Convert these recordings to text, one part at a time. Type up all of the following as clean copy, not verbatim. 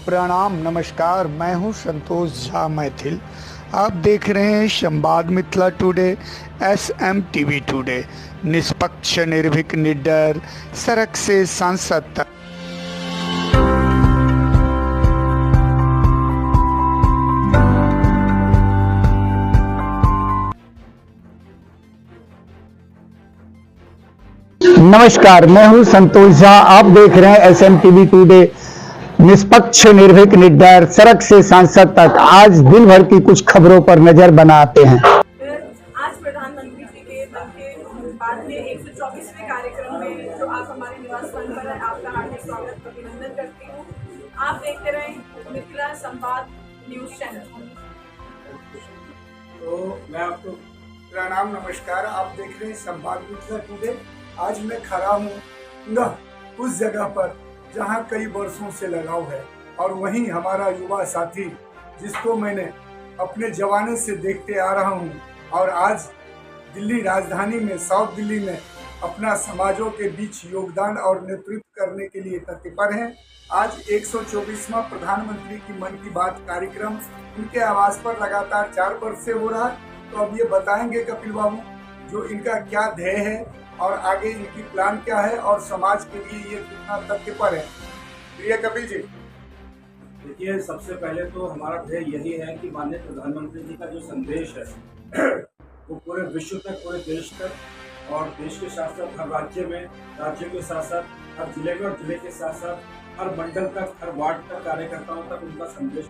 प्रणाम नमस्कार। मैं हूं संतोष झा मैथिल। आप देख रहे हैं संवाद मिथिला टुडे, SMTV टुडे। निष्पक्ष, निर्भीक, निडर, सड़क से सांसद तक। नमस्कार, मैं हूं संतोष झा। आप देख रहे हैं SMTV टुडे। निष्पक्ष, निर्भीक, निडर, सड़क से सांसद तक। आज दिन भर की कुछ खबरों पर नजर बनाते हैं। आज प्रधानमंत्री जी के मन के बात के 124वें कार्यक्रम में जो आप हमारे निवास स्थान पर है, आपका हार्दिक स्वागत अभिनंदन करती हूँ। आप देखते रहें मिथिला संवाद न्यूज चैनल। तो मैं आपको प्रणाम नमस्कार। आप देख रहे हैं संवाद मिथिला टुडे। आज मैं खड़ा हूँ पुनः उस जगह पर जहाँ कई वर्षों से लगाव है, और वहीं हमारा युवा साथी जिसको मैंने अपने जवानी से देखते आ रहा हूँ, और आज दिल्ली राजधानी में, साउथ दिल्ली में अपना समाजों के बीच योगदान और नेतृत्व करने के लिए तत्पर हैं। आज 124वां प्रधानमंत्री की मन की बात कार्यक्रम उनके आवास पर लगातार 4 वर्ष से हो रहा है। तो अब ये बताएंगे कपिल बाबू जो इनका क्या ध्येय है और आगे इनकी प्लान क्या है और समाज के लिए ये कितना तथ्य पर है। प्रिय कपिल जी, देखिए, सबसे पहले तो हमारा ध्येय यही है कि माननीय प्रधानमंत्री जी का जो संदेश है वो पूरे विश्व तक, पूरे देश तक, और देश के साथ साथ हर राज्य में, राज्यों के साथ साथ हर जिले में, और जिले के साथ साथ हर मंडल तक, हर वार्ड तक, कार्यकर्ताओं तक उनका संदेश,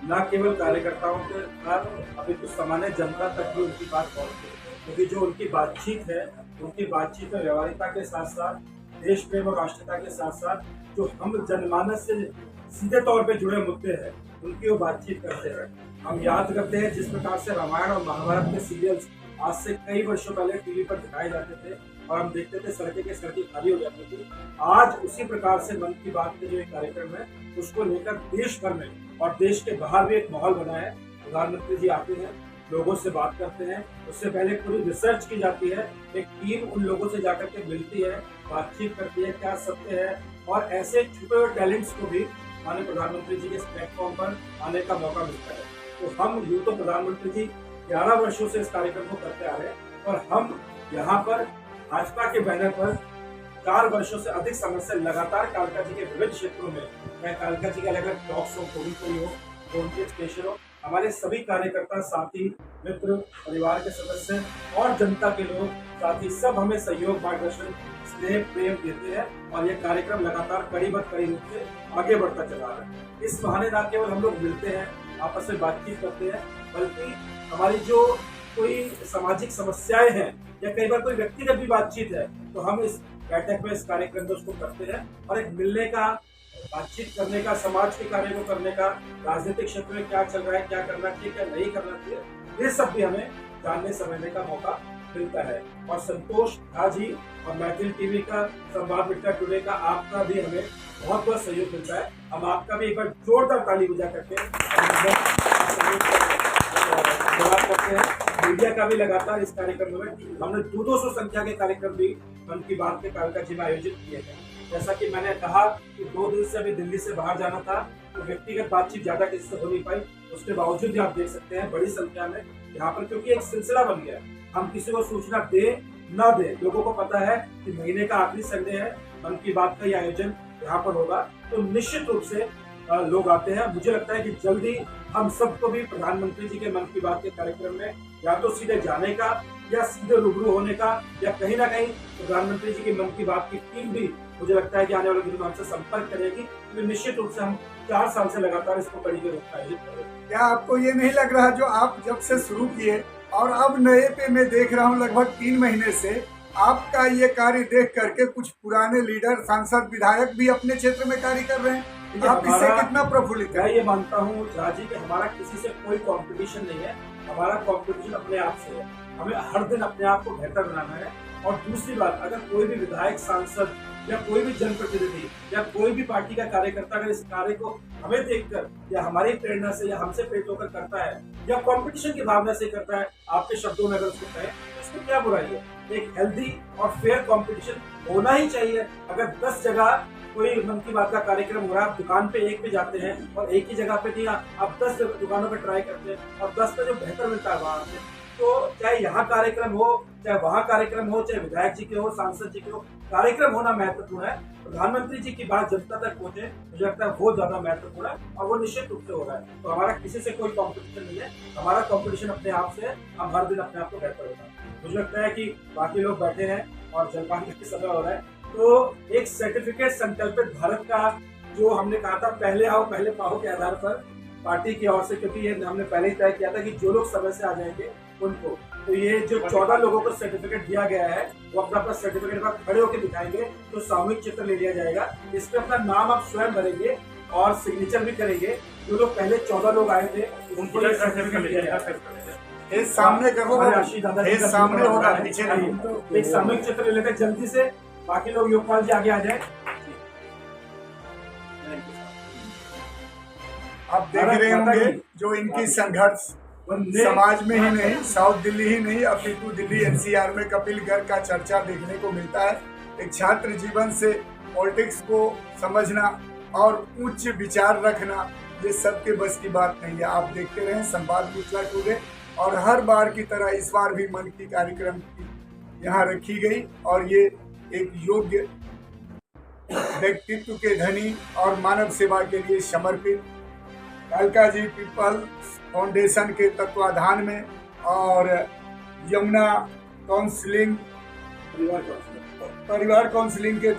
न केवल कार्यकर्ताओं के साथ अभी तो सामान्य जनता तक भी उनकी बात पहुंचे। क्योंकि जो उनकी बातचीत है, उनकी बातचीत में व्यवहारिकता के साथ साथ देश प्रेम और राष्ट्रीयता के साथ साथ जो हम जनमानस से सीधे तौर पे जुड़े मुद्दे हैं उनकी वो बातचीत करते हैं। हम याद करते हैं जिस प्रकार से रामायण और महाभारत के सीरियल्स आज से कई वर्षों पहले टीवी पर दिखाए जाते थे और हम देखते थे सड़कें की सड़कें खाली हो जाती थी। आज उसी प्रकार से मन की बात के जो एक कार्यक्रम है उसको लेकर देश भर में और देश के बाहर भी एक माहौल बना है। प्रधानमंत्री जी आते हैं, लोगों से बात करते हैं, उससे पहले पूरी रिसर्च की जाती है, एक टीम उन लोगों से जाकर के मिलती है, बातचीत करती है, क्या सत्य है, और ऐसे छुपे हुए टैलेंट्स को भी माननीय प्रधानमंत्री जी के इस प्लेटफॉर्म पर आने का मौका मिलता है। तो हम यूँ तो प्रधानमंत्री जी 11 वर्षों से इस कार्यक्रम को करते आ रहे हैं, और हम यहाँ पर भाजपा के बैनर पर 4 वर्षों से अधिक समय से लगातार कालका जी के विविध क्षेत्रों में, मैं कालका जी के अलग टॉक्स हो, कोई हो, उनके स्टेशन हो, हमारे सभी कार्यकर्ता, साथी, मित्र, परिवार के सदस्य और जनता के लोग, साथी सब हमें सहयोग, मार्गदर्शन, स्नेह, प्रेम देते हैं, और ये कार्यक्रम लगातार कड़ी रूप से आगे बढ़ता चला रहा है। इस बहाने न केवल हम लोग मिलते हैं, आपस में बातचीत करते हैं, बल्कि हमारी जो कोई सामाजिक समस्याएं हैं या कई बार कोई व्यक्तिगत भी बातचीत है तो हम इस बैठक में, इस कार्यक्रम में उसको करते हैं, और एक मिलने का, बातचीत करने का, समाज के कार्य को करने का, राजनीतिक क्षेत्र में क्या चल रहा है, क्या करना चाहिए, क्या नहीं करना चाहिए, ये सब भी हमें जानने समझने का मौका मिलता है। और संतोष झा जी और मैथिल टीवी का, संवाद मिथिला टुडे का, आपका भी हमें बहुत बहुत सहयोग मिलता है। हम आपका भी एक बार जोरदार ताली बजा करके धन्यवाद करते हैं। मीडिया का भी लगातार इस कार्यक्रम में हमने 200 संख्या के कार्यक्रम भी मन की बात के कालका जी में आयोजित किए हैं। जैसा कि मैंने कहा कि 2 दिन से अभी दिल्ली से बाहर जाना था, तो व्यक्तिगत बातचीत ज्यादा किसी से हो नहीं पाई। उसके बावजूद भी आप देख सकते हैं बड़ी संख्या में यहाँ पर, क्योंकि एक सिलसिला बन गया है। हम किसी को सूचना दे ना दे, लोगों को पता है कि महीने का आखिरी संडे है, मन की बात का ये आयोजन यहाँ पर होगा, तो निश्चित रूप से लोग आते हैं। मुझे लगता है कि जल्दी हम सबको भी प्रधानमंत्री जी के मन की बात के कार्यक्रम में या तो सीधे जाने का, या सीधे रूबरू होने का, या कहीं ना कहीं प्रधानमंत्री जी की मन की बात की टीम भी मुझे लगता है कि आने वाले दिनों में हमसे संपर्क करेगी। तो निश्चित रूप से हम 4 साल से लगातार इसको कड़ी के रूप में आयोजित करेंगे। क्या आपको ये नहीं लग रहा जो आप जब से शुरू किए और अब नए पे मैं देख रहा हूँ लगभग 3 महीने से, आपका ये कार्य देख करके कुछ पुराने लीडर, सांसद, विधायक भी अपने क्षेत्र में कार्य कर रहे हैं, आप इससे कितना प्रफुल्लित हैं? मैं ये मानता हूँ झा जी कि हमारा किसी से कोई कंपटीशन नहीं है, हमारा कंपटीशन अपने आप से है। हमें हर दिन अपने आप को बेहतर बनाना है। और दूसरी बात, अगर कोई भी विधायक, सांसद या कोई भी जनप्रतिनिधि या कोई भी पार्टी का कार्यकर्ता अगर इस कार्य को हमें देखकर या हमारी प्रेरणा से या हमसे प्रेरित होकर करता है या कंपटीशन की भावना से करता है, आपके शब्दों में अगर उसको कहें, तो इसमें क्या बुराई है? एक हेल्दी और फेयर कंपटीशन होना ही चाहिए। अगर 10 जगह कोई मन की बात का कार्यक्रम हो रहा है, आप दुकान पे एक पे जाते हैं और एक ही जगह पे नहीं, आप 10 दुकानों पे ट्राई करते हैं और 10 पे जो बेहतर मिलता है वहाँ से। तो चाहे यहाँ कार्यक्रम हो, चाहे वहाँ कार्यक्रम हो, चाहे विधायक जी के हो, सांसद जी के हो, कार्यक्रम होना महत्वपूर्ण है। प्रधानमंत्री जी की बात जनता तक पहुंचे, मुझे लगता है वो ज्यादा महत्वपूर्ण है और वो निश्चित रूप से हो रहा है। तो हमारा किसी से कोई कंपटीशन नहीं है, हमारा कंपटीशन अपने आप से है। हम हर दिन अपने आप को बेहतर होता है। मुझे लगता है कि बाकी लोग बैठे हैं और जलपान का समय हो रहा है, तो एक सर्टिफिकेट संकल्पित भारत का जो हमने कहा था पहले आओ पहले पाओ के आधार पर पार्टी की ओर से, क्योंकि ये हमने पहले ही तय किया था कि जो लोग समय से आ जाएंगे उनको, तो ये जो 14 लोगों को सर्टिफिकेट दिया गया है वो अपना अपना सर्टिफिकेट पर खड़े होकर दिखाएंगे, तो सामूहिक चित्र ले लिया जाएगा। इस पे अपना नाम आप स्वयं भरेंगे और सिग्नेचर भी करेंगे। जो लोग पहले 14 लोग आए थे उनको ये सर्टिफिकेट दिया जाएगा। ये सामने करो, ये सामने होगा, पीछे नहीं। तो एक सामूहिक चित्र ले लेते हैं जल्दी से, बाकी लोग योगपाल जी आगे आ जाए। आप देख रहे होंगे जो इनकी संघर्ष समाज में ही नहीं, साउथ दिल्ली ही नहीं, अपितु दिल्ली एनसीआर में कपिल गर्ग का चर्चा देखने को मिलता है। एक छात्र जीवन से पॉलिटिक्स को समझना और उच्च विचार रखना, ये सबके बस की बात नहीं है। आप देखते रहें संवाद मिथिला टुडे, और हर बार की तरह इस बार भी मन की कार्यक्रम यहाँ रखी गई और ये एक योग्य व्यक्तित्व के धनी और मानव सेवा के लिए समर्पित कालका जी पीपल्स फाउंडेशन के तत्वाधान में और यमुना काउंसलिंग परिवार काउंसलिंग के